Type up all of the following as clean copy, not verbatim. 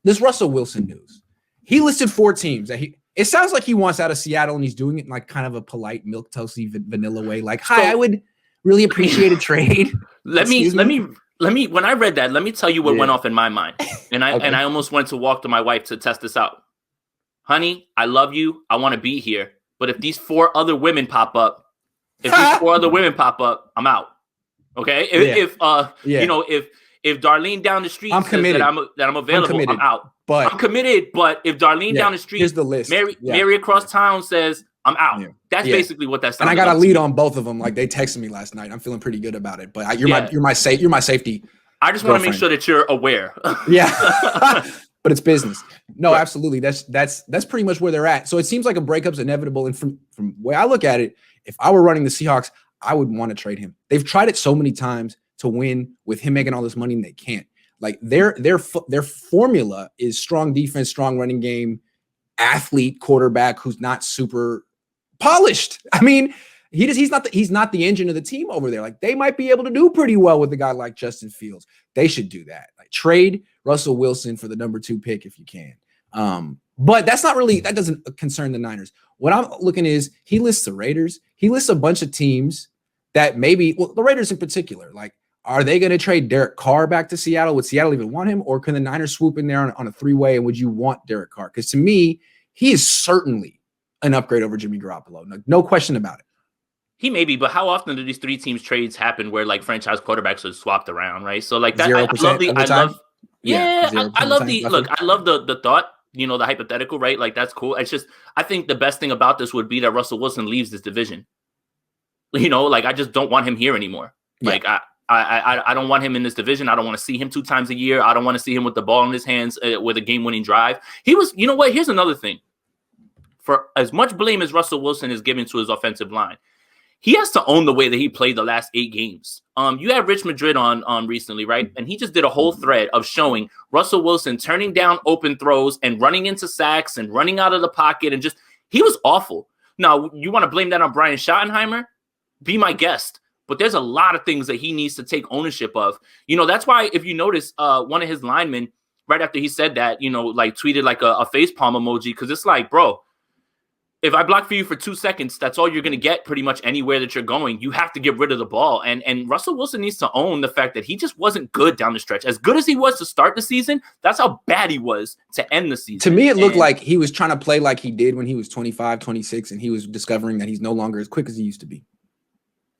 this Russell Wilson news. He listed 4 teams that it sounds like he wants out of Seattle, and he's doing it in like kind of a polite milquetoasty vanilla way. Like, hi, I would really appreciate a trade. Let me when I read that, let me tell you what went off in my mind. And I almost went to walk to my wife to test this out. Honey, I love you. I want to be here. But if these 4 other women pop up, I'm out. Okay? If Darlene down the street I'm committed. that I'm available, I'm out. But I'm committed, but if Darlene down the street, here's the list. Mary across town says, I'm out. Yeah. That's basically what that's. And I got a lead on both of them. Like, they texted me last night. I'm feeling pretty good about it. But you're my safety. I just want to make sure that you're aware. Yeah, but it's business. No, absolutely. That's pretty much where they're at. So it seems like a breakup's inevitable. And from the way I look at it, if I were running the Seahawks, I would want to trade him. They've tried it so many times to win with him making all this money, and they can't. Like, their formula is strong defense, strong running game, athlete quarterback who's not super polished. I mean, he's not the engine of the team over there. Like, they might be able to do pretty well with a guy like Justin Fields. They should do that. Like, trade Russell Wilson for the number 2 pick if you can. But that doesn't concern the Niners. What I'm looking is, he lists the Raiders. He lists a bunch of teams that maybe, well, the Raiders in particular, like, are they going to trade Derek Carr back to Seattle? Would Seattle even want him? Or can the Niners swoop in there on a 3-way? And would you want Derek Carr? Because to me, he is certainly an upgrade over Jimmy Garoppolo. No question about it. He may be, but how often do these 3 teams trades happen where like franchise quarterbacks are swapped around, right? So like that, 0% I love the thought, the hypothetical, right? Like, that's cool. It's just, I think the best thing about this would be that Russell Wilson leaves this division. Like, I just don't want him here anymore. Yeah. Like, I don't want him in this division. I don't want to see him 2 times a year. I don't want to see him with the ball in his hands with a game-winning drive. He was, you know what? Here's another thing. For as much blame as Russell Wilson is given to his offensive line, he has to own the way that he played the last 8 games. You had Rich Madrid on recently, right? And he just did a whole thread of showing Russell Wilson turning down open throws and running into sacks and running out of the pocket, and he was awful. Now, you want to blame that on Brian Schottenheimer? Be my guest. But there's a lot of things that he needs to take ownership of. That's why, if you notice, one of his linemen, right after he said that, tweeted like a facepalm emoji, because it's like, bro, if I block for you for 2 seconds, that's all you're going to get pretty much anywhere that you're going. You have to get rid of the ball. And Russell Wilson needs to own the fact that he just wasn't good down the stretch. As good as he was to start the season, that's how bad he was to end the season. To me, it looked like he was trying to play like he did when he was 25, 26, and he was discovering that he's no longer as quick as he used to be.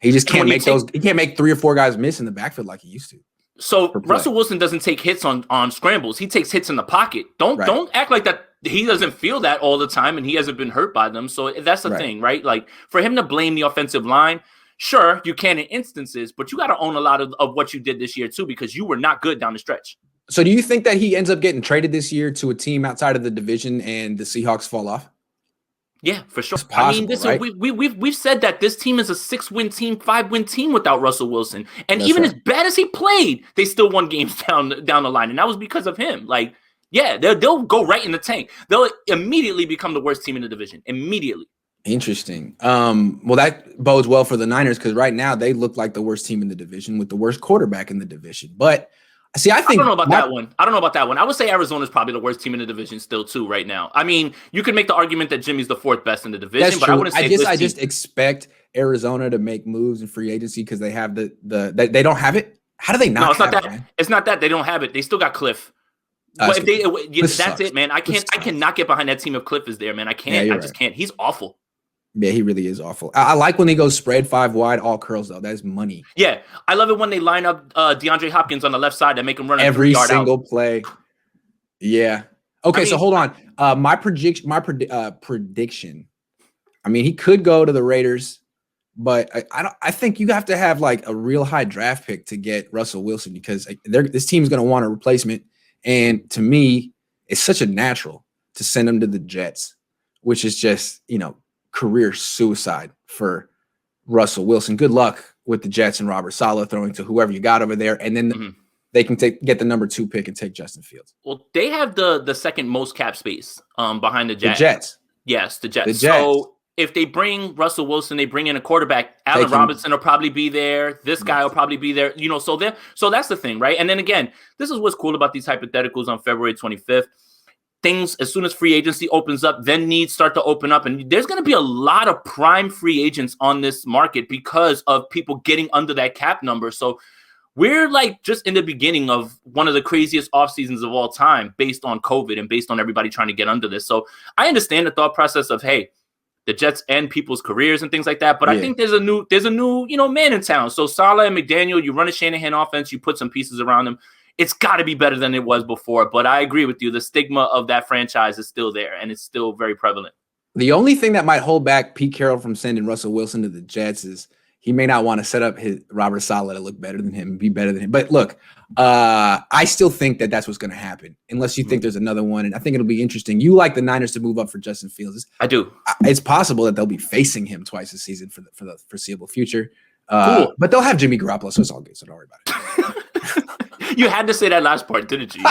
He just can't make he can't make 3 or 4 guys miss in the backfield like he used to. So Russell Wilson doesn't take hits on scrambles. He takes hits in the pocket. Don't act like that. He doesn't feel that all the time, and he hasn't been hurt by them. So that's the thing, right? Like, for him to blame the offensive line, sure, you can in instances, but you got to own a lot of what you did this year too, because you were not good down the stretch. So do you think that he ends up getting traded this year to a team outside of the division and the Seahawks fall off? Yeah, for sure. Possible, right? we've said that this team is a 6-win team, 5-win team without Russell Wilson. And even as bad as he played, they still won games down the line. And that was because of him. Like, yeah, they'll go right in the tank. They'll immediately become the worst team in the division. Immediately. Interesting. Well, that bodes well for the Niners, because right now they look like the worst team in the division with the worst quarterback in the division. But see, I don't know about that one. I would say Arizona's probably the worst team in the division still too right now. I mean, you can make the argument that Jimmy's the 4th best in the division, that's but true. I wouldn't say I just expect Arizona to make moves in free agency because they have they don't have it. How do they not? No, it's have not that. Man? It's not that they don't have it. They still got Cliff. But that's sucks. It, man. I cannot get behind that team if Cliff is there, man. I can't. Yeah, I just can't. He's awful. Yeah, he really is awful. I like when they go spread 5 wide, all curls though. That is money. Yeah, I love it when they line up DeAndre Hopkins on the left side and make him run every single play. Yeah. Okay, so hold on. My prediction. I mean, he could go to the Raiders, but I think you have to have like a real high draft pick to get Russell Wilson, because this team's going to want a replacement. And to me, it's such a natural to send him to the Jets, which is just, career suicide for Russell Wilson. Good luck with the Jets and Robert Saleh throwing to whoever you got over there. And then they can get the number 2 pick and take Justin Fields. Well, they have the second most cap space behind the Jets. The Jets. Yes, the Jets. The Jets. So if they bring Russell Wilson, they bring in a quarterback, Allen Robinson will probably be there. This guy will probably be there. So that's the thing, right? And then again, this is what's cool about these hypotheticals on February 25th. Things, as soon as free agency opens up, then needs start to open up. And there's going to be a lot of prime free agents on this market because of people getting under that cap number. So we're like just in the beginning of one of the craziest off seasons of all time based on COVID and based on everybody trying to get under this. So I understand the thought process of, hey, the Jets end people's careers and things like that. But I think there's a new, man in town. So Saleh and McDaniel, you run a Shanahan offense, you put some pieces around them. It's got to be better than it was before. But I agree with you. The stigma of that franchise is still there, and it's still very prevalent. The only thing that might hold back Pete Carroll from sending Russell Wilson to the Jets is he may not want to set up his Robert Saleh to look better than him and be better than him. But look, I still think that that's what's going to happen, unless you think there's another one. And I think it'll be interesting. You like the Niners to move up for Justin Fields. I do. It's possible that they'll be facing him twice a season for the foreseeable future. Cool. But they'll have Jimmy Garoppolo, so it's all good. So don't worry about it. You had to say that last part, didn't you?